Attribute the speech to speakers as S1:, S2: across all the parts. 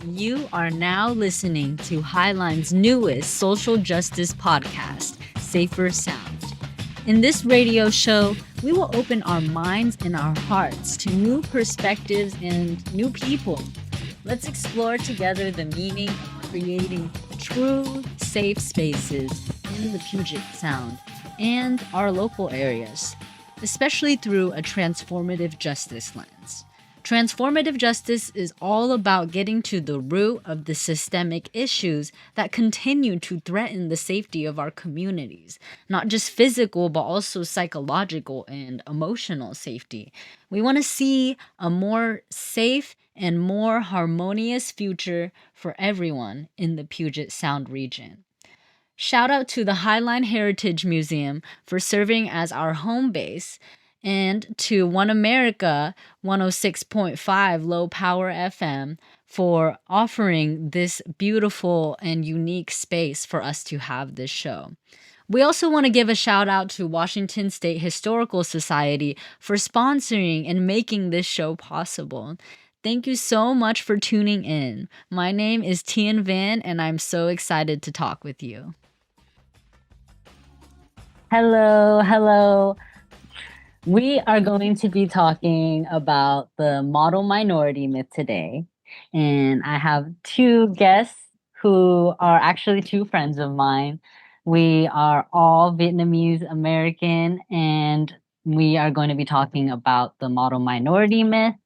S1: You are now listening to Highline's newest social justice podcast, Safer Sound. In this radio show, we will open our minds and our hearts to new perspectives and new people. Let's explore together the meaning of creating true, safe spaces in the Puget Sound and our local areas, especially through a transformative justice lens. Transformative justice is all about getting to the root of the systemic issues that continue to threaten the safety of our communities, not just physical, but also psychological and emotional safety. We want to see a more safe and more harmonious future for everyone in the Puget Sound region. Shout out to the Highline Heritage Museum for serving as our home base, and to One America 106.5 Low Power FM for offering this beautiful and unique space for us to have this show. We also want to give a shout out to Washington State Historical Society for sponsoring and making this show possible. Thank you so much for tuning in. My name is Tian Van, and I'm so excited to talk with you. Hello. We are going to be talking about the model minority myth today. And I have two guests who are actually two friends of mine. We are all Vietnamese American, and we are going to be talking about the model minority myth,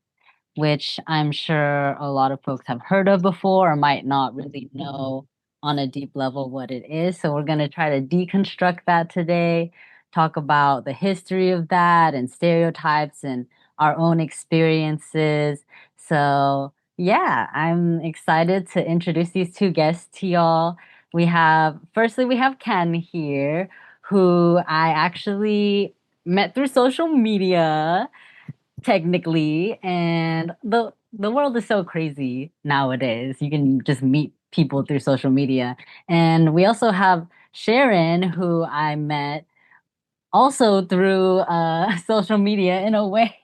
S1: which I'm sure a lot of folks have heard of before or might not really know on a deep level what it is. So we're going to try to deconstruct that today, talk about the history of that and stereotypes and our own experiences. So, yeah, I'm excited to introduce these two guests to y'all. Firstly, we have Ken here, who I actually met through social media technically, and the world is so crazy nowadays. You can just meet people through social media. And we also have Sharon, who I met also through social media in a way.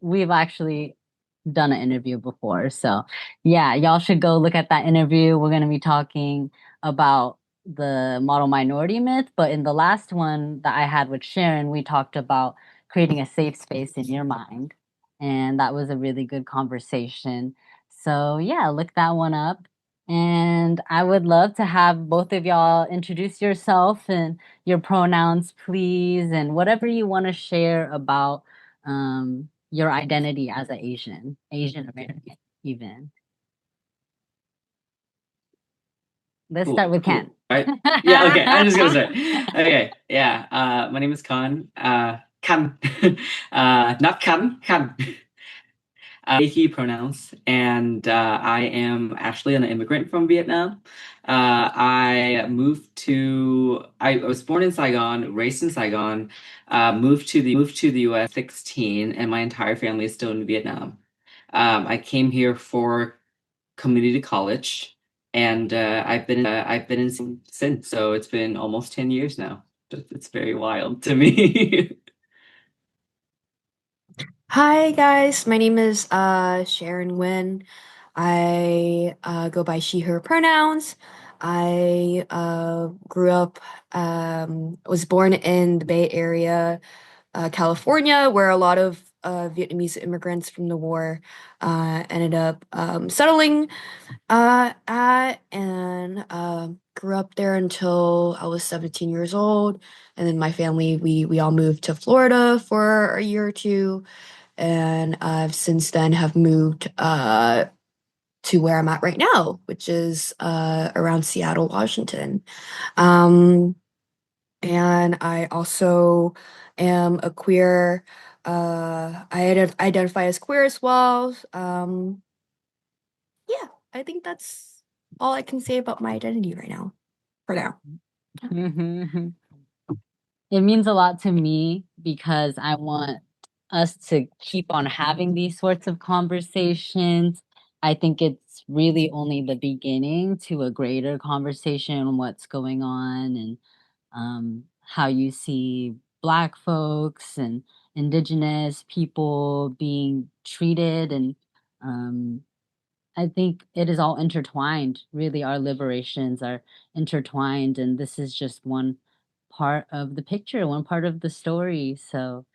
S1: We've actually done an interview before. So yeah, y'all should go look at that interview. We're going to be talking about the model minority myth, but in the last one that I had with Sharon, we talked about creating a safe space in your mind. And that was a really good conversation. So yeah, look that one up. And I would love to have both of y'all introduce yourself and your pronouns, please, and whatever you want to share about your identity as an Asian American, even. Let's start with Ken.
S2: Right? Yeah, okay. I'm just gonna start. Okay, yeah. My name is Khanh. Khanh. Not Khanh, Khanh. He pronouns, and I am actually an immigrant from Vietnam. I was born in Saigon, raised in Saigon, moved to the US 16, and my entire family is still in Vietnam. I came here for community college, and I've been in since. So it's been almost 10 years now. It's very wild to me.
S3: Hi guys, my name is Sharon Nguyen. I go by she, her pronouns. I grew up, was born in the Bay Area, California, where a lot of Vietnamese immigrants from the war ended up settling at, and grew up there until I was 17 years old. And then my family, we all moved to Florida for a year or two, and I've since then have moved to where I'm at right now, which is around Seattle, Washington. Um, and I also am a queer. Identify as queer as well. Yeah, I think that's all I can say about my identity right now, for now.
S1: It means a lot to me because I want us to keep on having these sorts of conversations. I think it's really only the beginning to a greater conversation on what's going on and how you see Black folks and Indigenous people being treated and Um, I think it is all intertwined. Really, our liberations are intertwined, and this is just one part of the picture, one part of the story. So,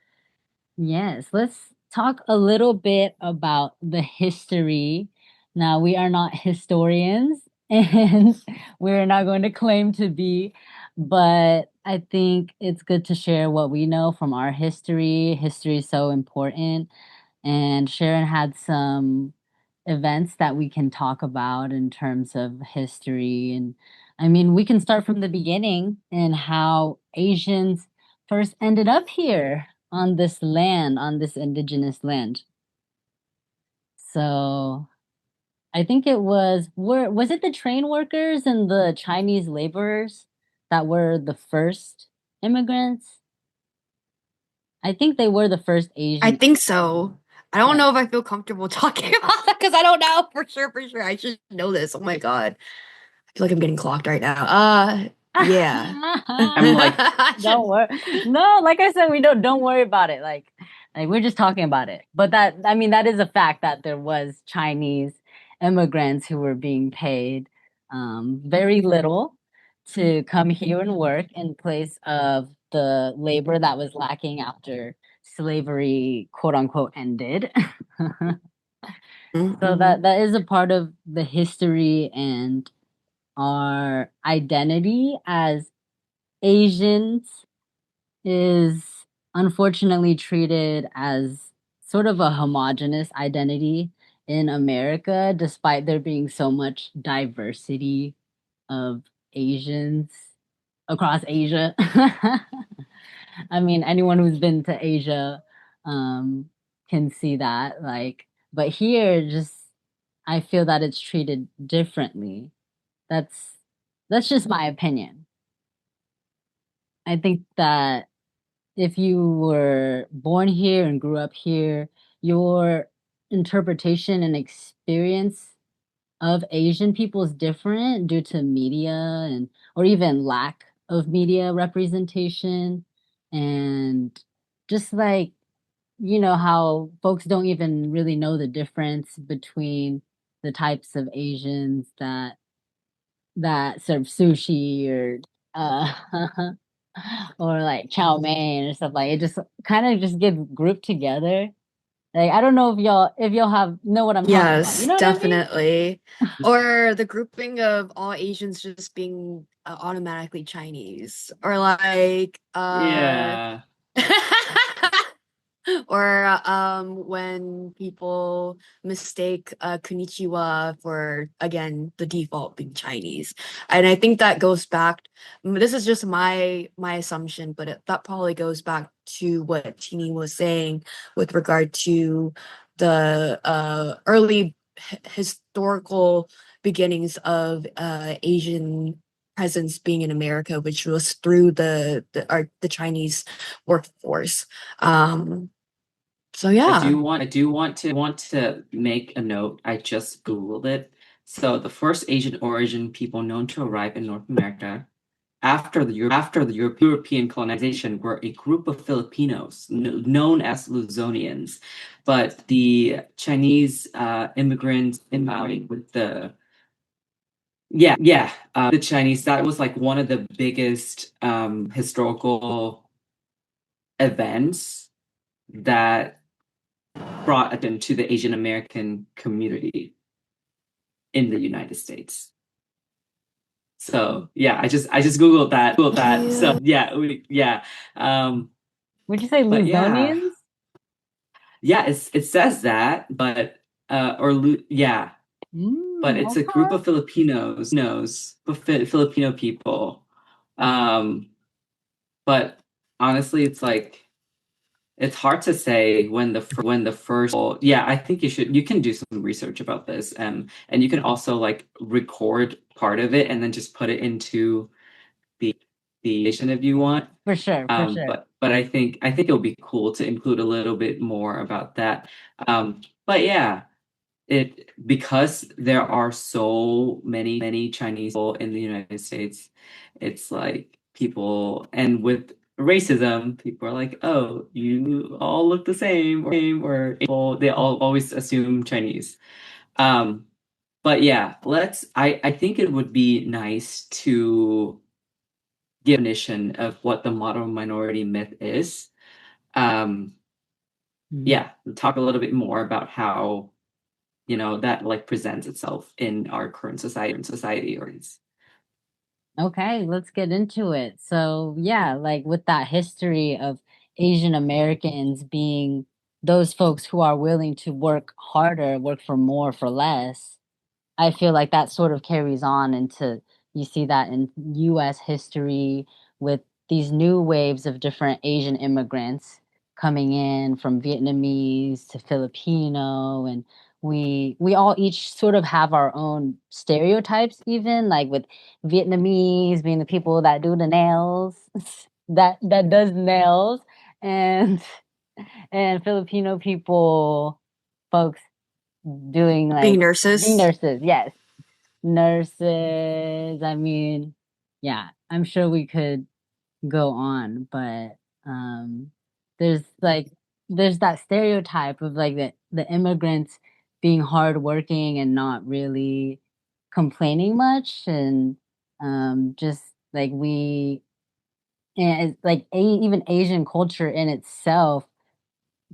S1: yes, let's talk a little bit about the history. Now, we are not historians and we're not going to claim to be, but I think it's good to share what we know from our history. History is so important. And Sharon had some events that we can talk about in terms of history. And I mean, we can start from the beginning and how Asians first ended up here on this land, on this indigenous land. So I think it was it the train workers and the Chinese laborers that were the first immigrants? I think they were the first
S3: I
S1: Asian.
S3: think so. I don't
S1: Yeah.
S3: know if I feel comfortable talking about that because I don't know for sure. For sure, I should know this. Oh my god, I feel like I'm getting clocked right now. Yeah.
S2: I'm like,
S1: Don't worry. No, like I said, we don't worry about it. Like we're just talking about it. But that I mean that is a fact that there was Chinese immigrants who were being paid very little to come here and work in place of the labor that was lacking after slavery quote unquote ended. So
S3: Mhm.
S1: that is a part of the history and our identity as Asians is unfortunately treated as sort of a homogenous identity in America, despite there being so much diversity of Asians across Asia. I mean, anyone who's been to Asia can see that. Like, but here, just I feel that it's treated differently. That's that's just my opinion. I think that if you were born here and grew up here, your interpretation and experience of Asian people is different due to media and or even lack of media representation and just like how folks don't even really know the difference between the types of Asians that serve sushi or uh or like chow mein or stuff like it just kind of just get grouped together. Like I don't know if y'all have know what I'm talking about. You
S3: Yes,
S1: know what I mean?
S3: definitely. Or the grouping of all Asians just being automatically Chinese, or like
S2: yeah.
S3: or when people mistake konnichiwa for again the default being Chinese. And I think that goes back, this is just my assumption, but that probably goes back to what Tini was saying with regard to the early historical beginnings of Asian presence being in America, which was through the Chinese workforce. So yeah.
S2: I do want to make a note. I just Googled it. So the first Asian origin people known to arrive in North America after the European colonization were a group of Filipinos known as Luzonians, but the Chinese immigrants with the the Chinese, that was like one of the biggest historical events that brought attention to the Asian American community in the United States. So yeah, I just Googled that. So yeah.
S1: Would you say
S2: But yeah.
S1: Luzonians?
S2: Yeah, it says that, but yeah, but it's a group
S1: Okay.
S2: of Filipino people. Um, but honestly, it's like it's hard to say when the first. Yeah, I think you can do some research about this, and you can also like record part of it and then just put it into the nation if you want.
S1: For sure, for sure.
S2: But I think it'll be cool to include a little bit more about that. But yeah, it because there are so many Chinese people in the United States, it's like people and with racism, people are like, oh, you all look the same, or people, they all always assume Chinese. Um, but yeah, I think it would be nice to give a definition of what the model minority myth is. Um, yeah, talk a little bit more about how, that like presents itself in our current society or is.
S1: Okay, let's get into it. So, yeah, like with that history of Asian Americans being those folks who are willing to work harder, work for more for less, I feel like that sort of carries on into you see that in US history with these new waves of different Asian immigrants coming in from Vietnamese to Filipino, and we all each sort of have our own stereotypes, even like with Vietnamese being the people that do the nails, that does nails, and and Filipino people folks doing
S3: Being
S1: like being
S3: nurses.
S1: nurses, yes. Nurses, I mean, yeah, I'm sure we could go on, but um there's like there's that stereotype of like the immigrants being hardworking and not really complaining much, and just like we and it's like even Asian culture in itself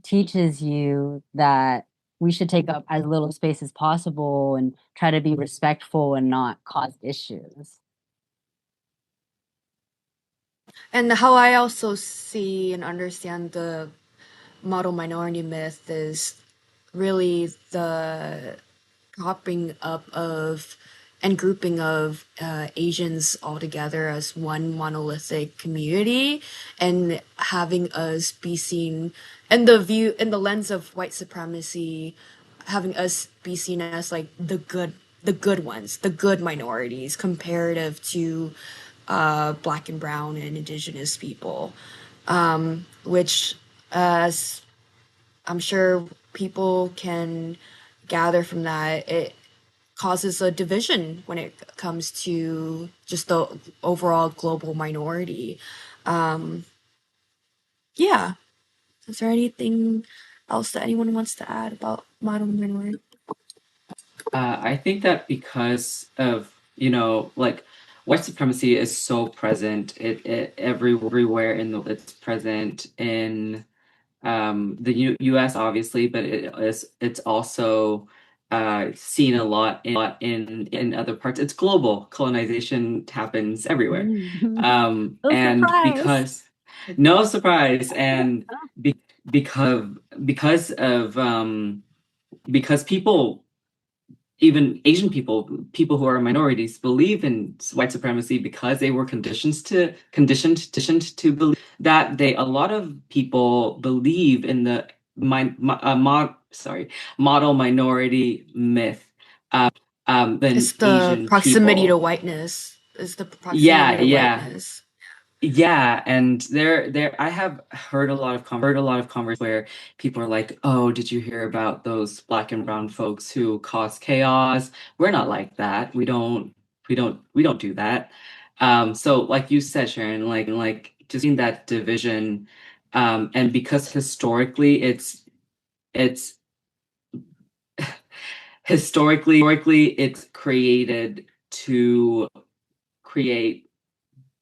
S1: teaches you that we should take up as little space as possible and try to be respectful and not cause issues.
S3: And how I also see and understand the model minority myth is really the propping up of and grouping of Asians all together as one monolithic community, and having us be seen in the view in the lens of white supremacy, having us be seen as like the good ones, the good minorities comparative to black and brown and indigenous people, which as I'm sure people can gather from that, it causes a division when it comes to just the overall global minority. Yeah. Is there anything else that anyone wants to add about modern minority?
S2: I think that because of, like white supremacy is so present, it everywhere it's present in the US obviously, but it's also seen a lot in other parts. It's global. Colonization happens everywhere.
S1: No
S2: And
S1: surprise.
S2: no surprise, and be, because of because people, even Asian people who are minorities, believe in white supremacy because they were conditioned to believe that a lot of people believe in the model minority myth. Than
S3: It's the
S2: Asian
S3: proximity to
S2: people.
S3: whiteness. It's the proximity
S2: Yeah,
S3: to
S2: yeah.
S3: whiteness.
S2: Yeah, and there I have heard a lot of conversations where people are like, "Oh, did you hear about those black and brown folks who cause chaos? We're not like that. We don't do that." So like you said, Sharon, like just seeing that division, and because it's historically it's created to create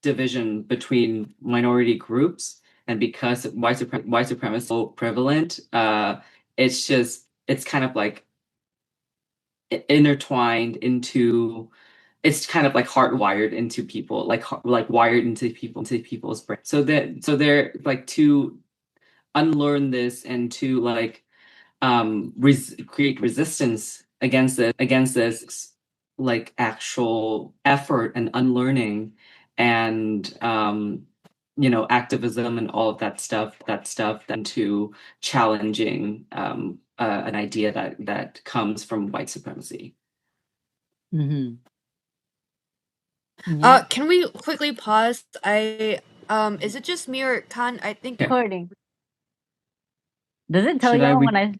S2: division between minority groups, and because white supremacy is so prevalent, it's kind of like intertwined into, it's kind of like hardwired into people, like wired into people's brain, so they're like to unlearn this and to like create resistance against this like actual effort and unlearning, and activism and all of that stuff then to challenging an idea that comes from white supremacy.
S1: Hmm. Yeah.
S3: Can we quickly pause? Is it just me or Khan? I think
S2: Okay.
S1: Recording. Does it tell
S2: Should I
S1: y'all when I?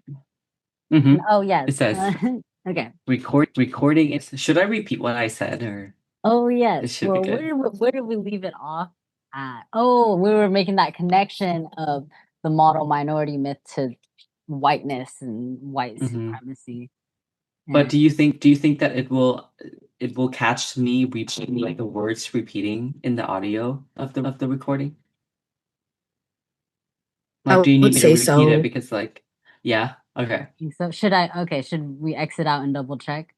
S2: Mm-hmm.
S1: Oh yes.
S2: It says
S1: Okay.
S2: recording it. Should I repeat what I said, or
S1: Oh yes.
S2: it should be
S1: Well,
S2: good?
S1: where did we leave it off? We were making that connection of the model minority myth to whiteness and white
S2: hmm
S1: supremacy.
S2: But
S1: And
S2: do you think that it will catch me repeating like the words repeating in the audio of the recording? Like,
S3: I
S2: do you need
S3: would
S2: me to
S3: say
S2: repeat it?
S3: so.
S2: Because like, yeah, okay.
S1: so should we exit out and double check?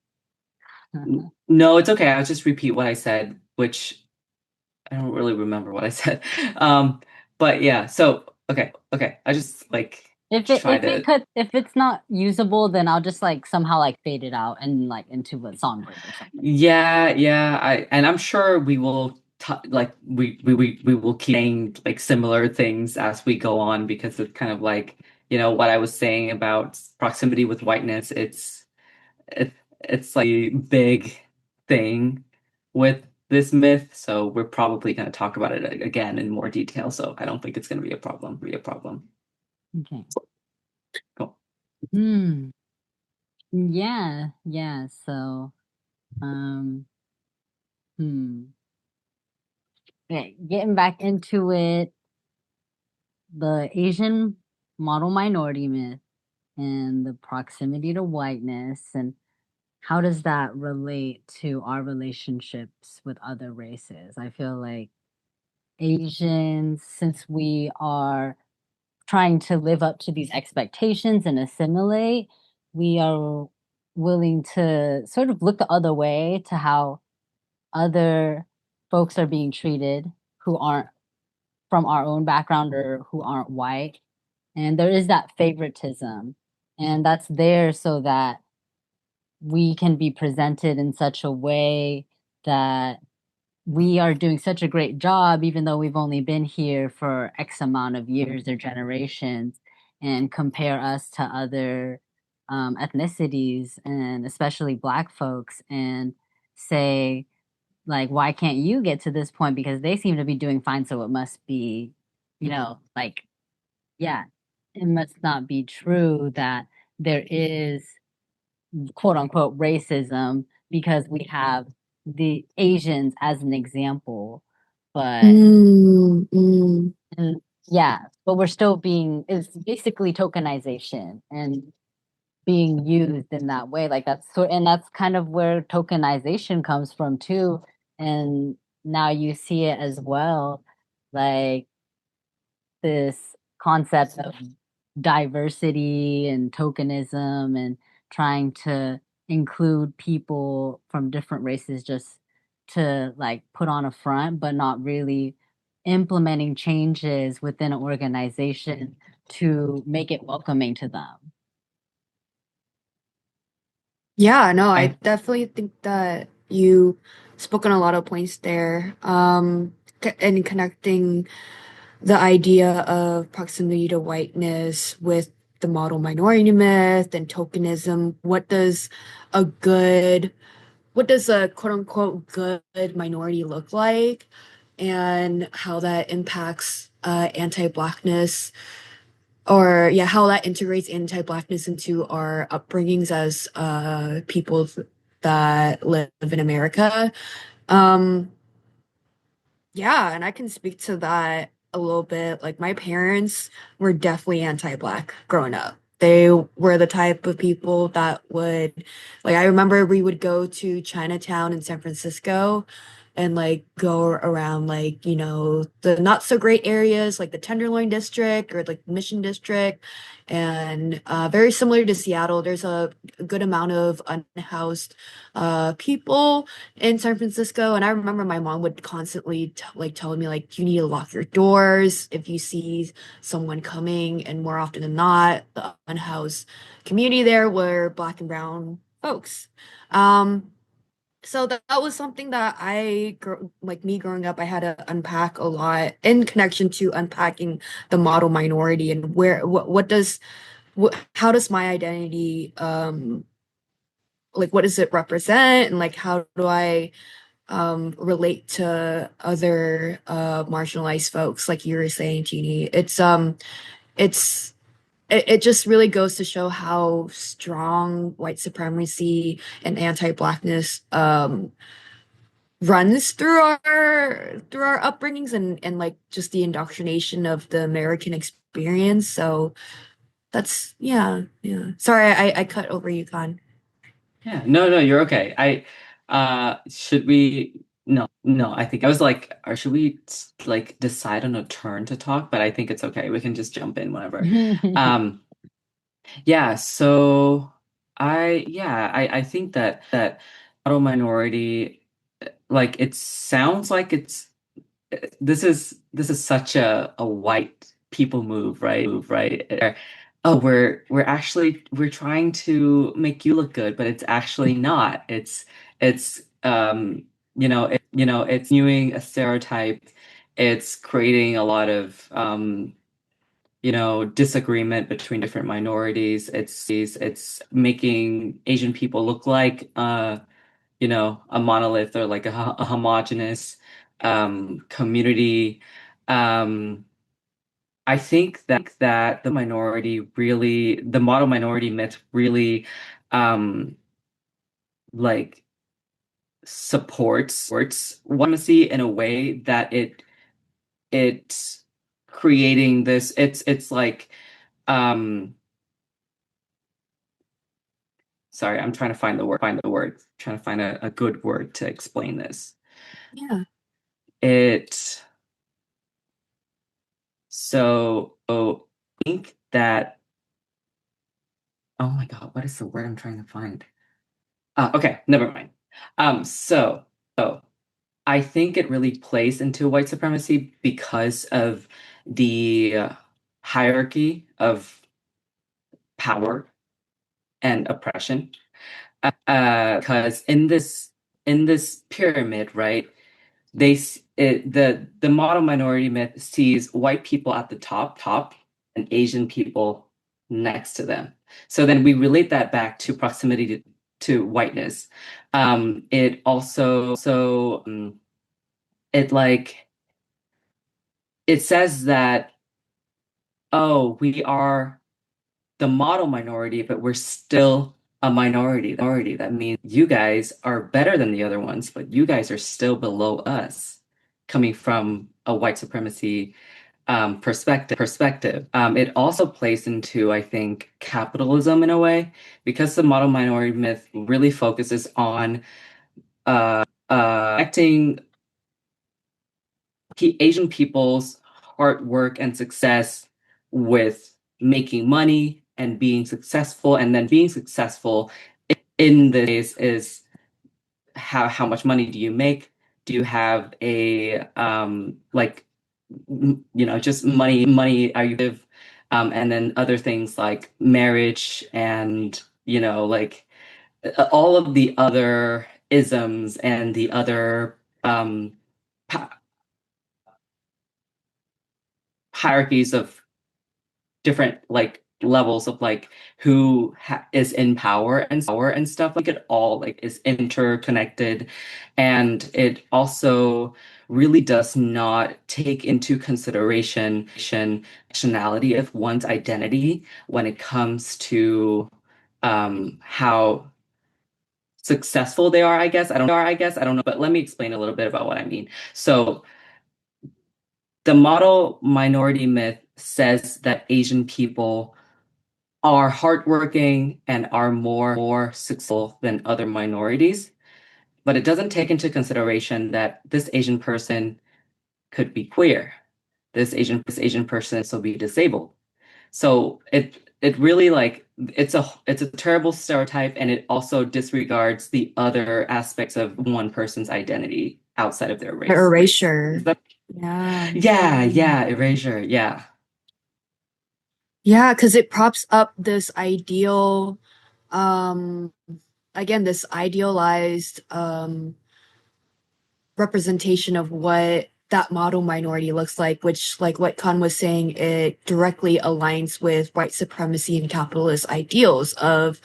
S2: No, it's okay. I'll just repeat what I said, which I don't really remember what I said. Um, but yeah, so okay. I just like try to
S1: If it's not usable, then I'll just like somehow like fade it out and like into a songbird or something.
S2: yeah, I'm sure we will like we will keep saying like similar things as we go on because it's kind of like, what I was saying about proximity with whiteness, it, it's like a big thing with this myth, so we're probably going to talk about it again in more detail, so I don't think it's going to be a problem.
S1: Okay.
S2: Cool.
S1: Hmm. Yeah. So, um, hmm. Okay, getting back into it, the Asian model minority myth and the proximity to whiteness, and how does that relate to our relationships with other races? I feel like Asians, since we are trying to live up to these expectations and assimilate, we are willing to sort of look the other way to how other folks are being treated who aren't from our own background or who aren't white. And there is that favoritism. And that's there so that we can be presented in such a way that we are doing such a great job, even though we've only been here for X amount of years or generations, and compare us to other ethnicities and especially Black folks and say, like, why can't you get to this point? Because they seem to be doing fine, so it must be, like, yeah, it must not be true that there is quote unquote racism because we have the Asians as an example. But
S3: Mm, mm.
S1: and yeah, but we're still being it's basically tokenization and being used in that way. Like and that's kind of where tokenization comes from too. And now you see it as well, like this concept of diversity and tokenism and trying to include people from different races just to like put on a front, but not really implementing changes within an organization to make it welcoming to them.
S3: Yeah, no, I
S2: I
S3: definitely think that you spoke on a lot of points there. And connecting the idea of proximity to whiteness with the model minority myth and tokenism. What does a quote unquote good minority look like? And how that impacts anti-blackness, or yeah, how that integrates anti-blackness into our upbringings as people that live in America. Um, yeah, and I can speak to that a little bit. Like my parents were definitely anti-black growing up. They were the type of people that would, like, I remember we would go to Chinatown in San Francisco and like go around like, the not so great areas like the Tenderloin district or like Mission district. And very similar to Seattle, there's a good amount of unhoused people in San Francisco, and I remember my mom would constantly like telling me like you need to lock your doors if you see someone coming, and more often than not, the unhoused community there were Black and brown folks. Um, so that was something that like me growing up, I had to unpack a lot in connection to unpacking the model minority and how does my identity like what does it represent, and like how do I relate to other marginalized folks like you were saying, Jeannie. It's it just really goes to show how strong white supremacy and anti-blackness runs through our upbringings and like just the indoctrination of the American experience. So that's yeah. Sorry, I cut over you, Khan.
S2: Yeah, no, you're okay. Should we? No, I think I was like, or should we like decide on a turn to talk? But I think it's okay. We can just jump in whenever. Um, yeah, so I think that auto minority, like it sounds like this is such a white people move, right? Oh, we're trying to make you look good, but it's actually not. It's it's viewing a stereotype. It's creating a lot of disagreement between different minorities. It's making Asian people look like a monolith or like a homogenous community. Um, I think that the model minority myth really um, like supports white supremacy in a way that it's creating this. It's like um, sorry, I'm trying to find the word, trying to find a good word to explain this.
S3: Yeah.
S2: It so I think that oh my God, what is the word I'm trying to find? Okay, never mind. So I think it really plays into white supremacy because of the hierarchy of power and oppression. Because in this pyramid, right? The model minority myth sees white people at the top and Asian people next to them. So then we relate that back to proximity to whiteness. It also it like it says that, oh, we are the model minority, but we're still a minority. That means you guys are better than the other ones, but you guys are still below us, coming from a white supremacy perspective. It also plays into, I think, capitalism in a way, because the model minority myth really focuses on connecting Asian people's hard work and success with making money and being successful, and then being successful in this case is how much money do you make? Do you have a like just money are you live and then other things like marriage and like all of the other isms and the other hi- hierarchies of different like levels of like who is in power and stuff, like it all like is interconnected, and it also really does not take into consideration nationality of one's identity when it comes to how successful they are, I guess. I don't know, but let me explain a little bit about what I mean. So the model minority myth says that Asian people are hardworking and are more successful than other minorities, but it doesn't take into consideration that this Asian person could be queer. This Asian person also be disabled. So it really like it's a terrible stereotype, and it also disregards the other aspects of one person's identity outside of their race.
S3: Erasure.
S2: Is that-
S3: Yeah.
S2: yeah, erasure. Yeah.
S3: Yeah, because it props up this ideal, um, again, this idealized representation of what that model minority looks like, which, like what Khan was saying, it directly aligns with white supremacy and capitalist ideals of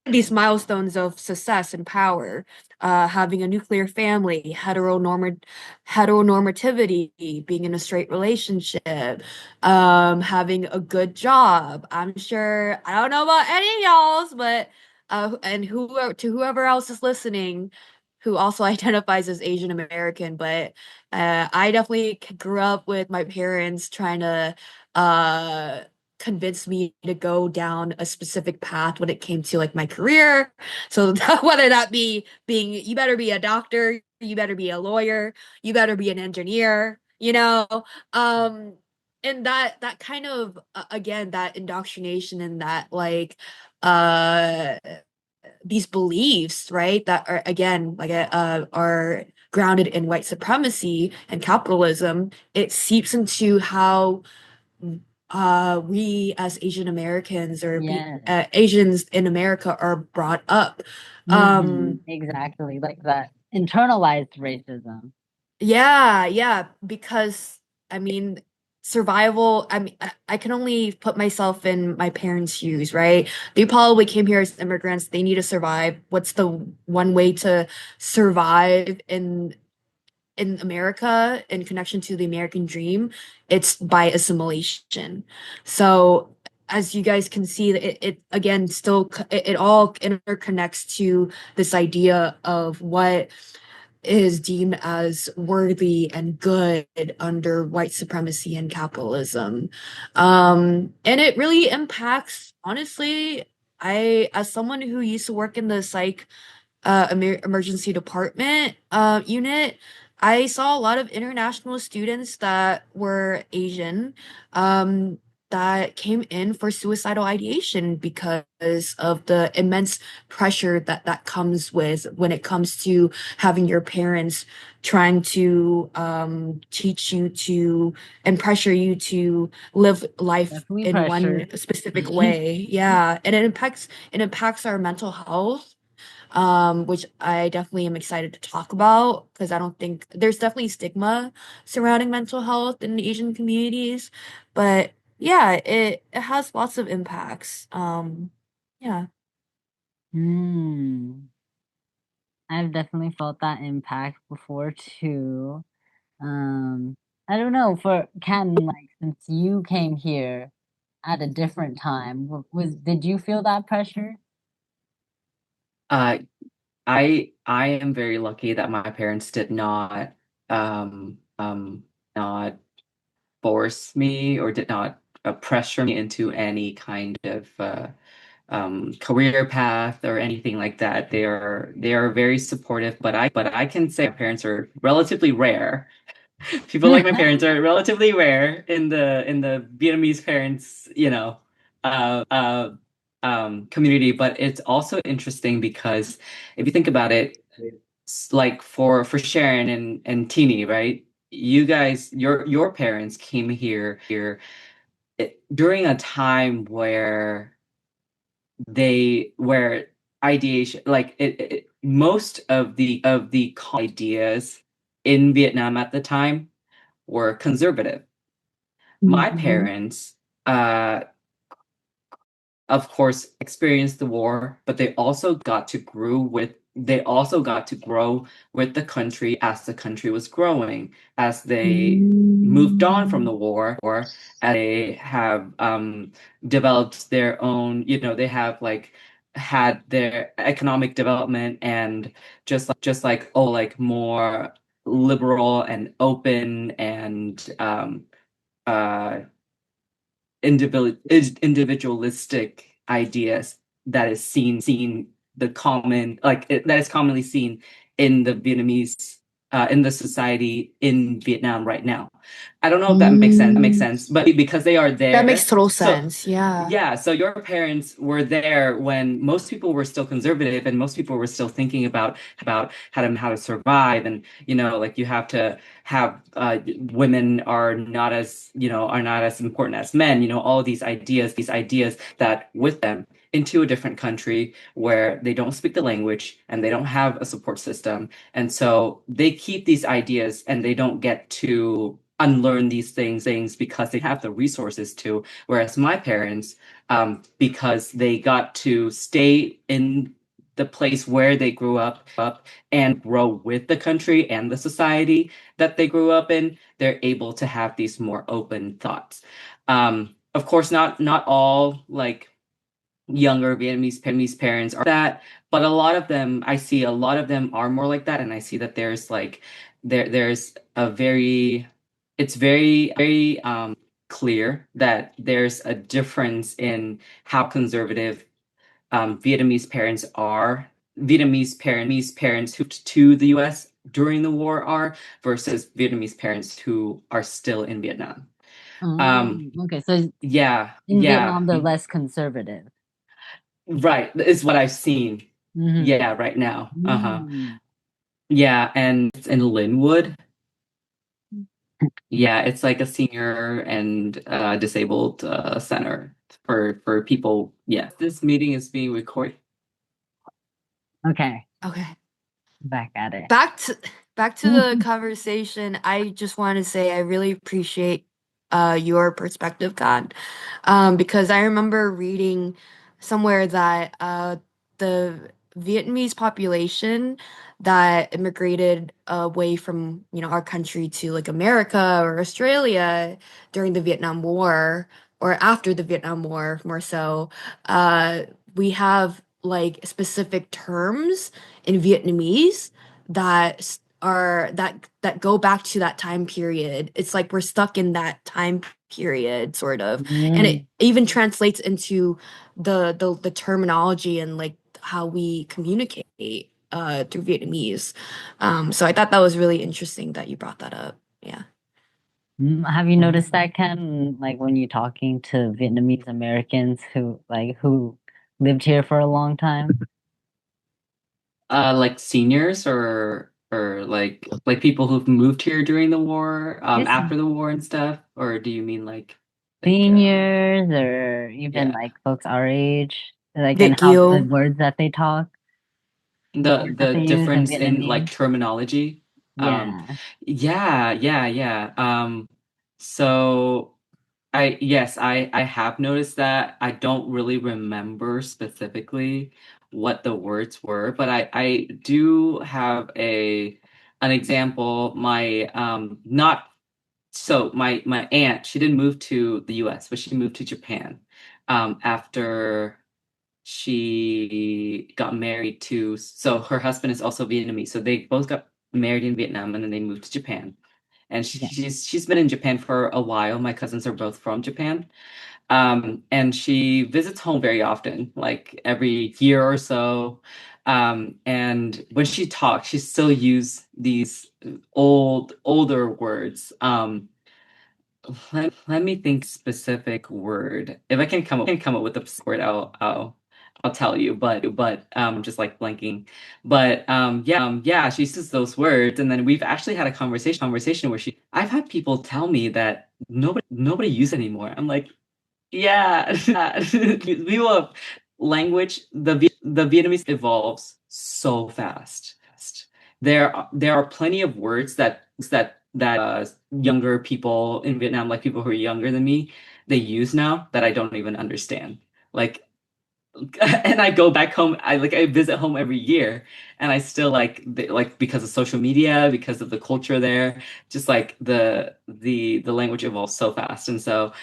S3: these milestones of success and power, having a nuclear family, heteronormativity, being in a straight relationship, having a good job. I'm sure I don't know about any of y'all's, but and whoever else is listening, who also identifies as Asian American, but I definitely grew up with my parents trying to uh convince me to go down a specific path when it came to like my career. So whether that be being, you better be a doctor, you better be a lawyer, you better be an engineer, you know. Um, and that kind of again, that indoctrination and that like uh these beliefs, right, that are again like are grounded in white supremacy and capitalism, it seeps into how we as Asian Americans or
S1: Yeah.
S3: Asians in America are brought up.
S1: Exactly. Like that internalized racism.
S3: Yeah, yeah, because I mean, survival, I can only put myself in my parents' shoes, right? They probably came here as immigrants. They need to survive. What's the one way to survive in America in connection to the American dream? It's by assimilation. So as you guys can see, it again still it all interconnects to this idea of what is deemed as worthy and good under white supremacy and capitalism. And it really impacts, honestly, as someone who used to work in the psych emergency department unit, I saw a lot of international students that were Asian that came in for suicidal ideation because of the immense pressure that comes with when it comes to having your parents trying to teach you to and pressure you to live life
S1: Definitely
S3: in
S1: pressure.
S3: one specific way. Yeah, and it impacts our mental health, which I definitely am excited to talk about because I don't think there's definitely stigma surrounding mental health in Asian communities. But yeah, it has lots of impacts. Yeah.
S1: Hmm. I've definitely felt that impact before too. Um, I don't know, for Ken, like since you came here at a different time, was did you feel that pressure?
S2: Uh, I am very lucky that my parents did not force me or did not pressure me into any kind of career path or anything like that. They are very supportive, but I can say my parents are relatively rare. People like my parents are relatively rare in the Vietnamese parents, community. But it's also interesting because if you think about it, like for Sharon and Teeny, right? You guys, your parents came here during a time where ideation, like most of the ideas in Vietnam at the time were conservative. My
S1: Mhm.
S2: parents, uh, of course, experienced the war, but they also got to grow with the country as the country was growing, as they moved on from
S1: Mm.
S2: the war, as they have developed their own, they have like had their economic development and just like more liberal and open and uh individualistic ideas that is seen the common like that is commonly seen in the Vietnamese in the society in Vietnam right now. I don't know if that makes
S1: Mm.
S2: sense, but because they are
S3: That makes
S2: there.
S3: total
S2: So
S3: sense. Yeah.
S2: yeah, so your parents were there when most people were still conservative and most people were still thinking about how to survive, and like you have to have women are not as important as men, all these ideas that with them into a different country where they don't speak the language and they don't have a support system, and so they keep these ideas and they don't get to unlearn these things because they have the resources to. Whereas my parents, because they got to stay in the place where they grew up and grow with the country and the society that they grew up in, they're able to have these more open thoughts. Of course, not all like younger Vietnamese parents are that, but a lot of them, I see a lot of them are more like that, and I see that there's like there's a very it's very clear that there's a difference in how conservative Vietnamese parents are. Vietnamese parents who to the US during the war are versus Vietnamese parents who are still in Vietnam.
S1: Okay, so
S2: Yeah,
S1: in
S2: yeah.
S1: Vietnam they're less conservative.
S2: Right, is what I've seen.
S1: Mm-hmm.
S2: Yeah, right now. Uh-huh.
S1: Mm.
S2: Yeah, and it's in Linwood. Yeah, it's like a senior and disabled center for people. Yeah, this meeting is being recorded.
S1: Okay,
S3: Okay.
S1: back at it.
S3: Back to the conversation. I just want to say I really appreciate your perspective, God, because I remember reading somewhere that the Vietnamese population that immigrated away from our country to like America or Australia during the Vietnam War or after the Vietnam War more so, we have like specific terms in Vietnamese that that go back to that time period. It's like we're stuck in that time period sort of. And it even translates into the terminology and like how we communicate through Vietnamese. So I thought that was really interesting that you brought that up. Yeah.
S1: Have you noticed that, Ken? Like when you're talking to Vietnamese Americans who lived here for a long time?
S2: Like seniors or like people who've moved here during the war,
S1: Yes.
S2: after the war and stuff, or do you mean like
S1: Seniors or even
S2: yeah.
S1: like folks our age, like and
S3: Thank
S1: how the
S3: you.
S1: words that they talk, words that
S2: The
S1: they use in
S2: difference in like
S1: Vietnamese.
S2: terminology? Um,
S1: Yeah.
S2: yeah. So yes, I have noticed that. I don't really remember specifically what the words were, but I do have a an example. My not so my aunt, she didn't move to the US, but she moved to Japan after she got married to, so her husband is also Vietnamese. So they both got married in Vietnam and then they moved to Japan. And
S1: Yeah.
S2: she's been in Japan for a while. My cousins are both from Japan. And she visits home very often, like every year or so. And when she talks, she still use these older words. Let me think specific word. If I can come up with a specific word, I'll tell you. But just like blanking. But yeah, she uses those words, and then we've actually had a conversation where she I've had people tell me that nobody uses it anymore. I'm like, yeah, we will language the Vietnamese evolves so fast. There are plenty of words that younger people in Vietnam, like people who are younger than me, they use now that I don't even understand. Like, and I go back home. I visit home every year, and I still like because of social media, because of the culture there, just like the language evolves so fast, and so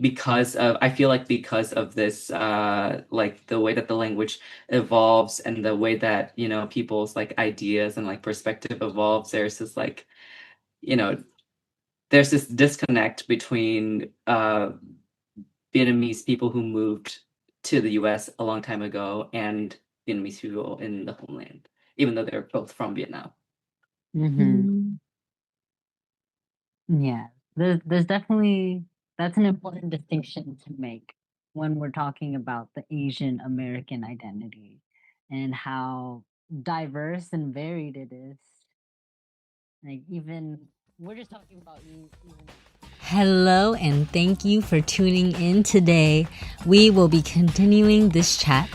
S2: because of I feel like because of this like the way that the language evolves and the way that people's like ideas and like perspective evolves, there's this like you know there's this disconnect between Vietnamese people who moved to the US a long time ago and Vietnamese people in the homeland, even though they're both from Vietnam.
S1: Mm-hmm. Yeah. There's definitely that's an important distinction to make when we're talking about the Asian American identity and how diverse and varied it is. Like even we're just talking about you even. Hello and thank you for tuning in today. We will be continuing this chat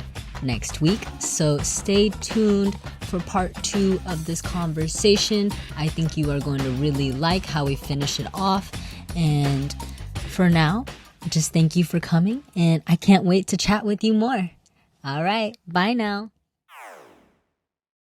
S1: next week, so stay tuned for part 2 of this conversation. I think you are going to really like how we finish it off. And for now, just thank you for coming, and I can't wait to chat with you more. All right, bye now.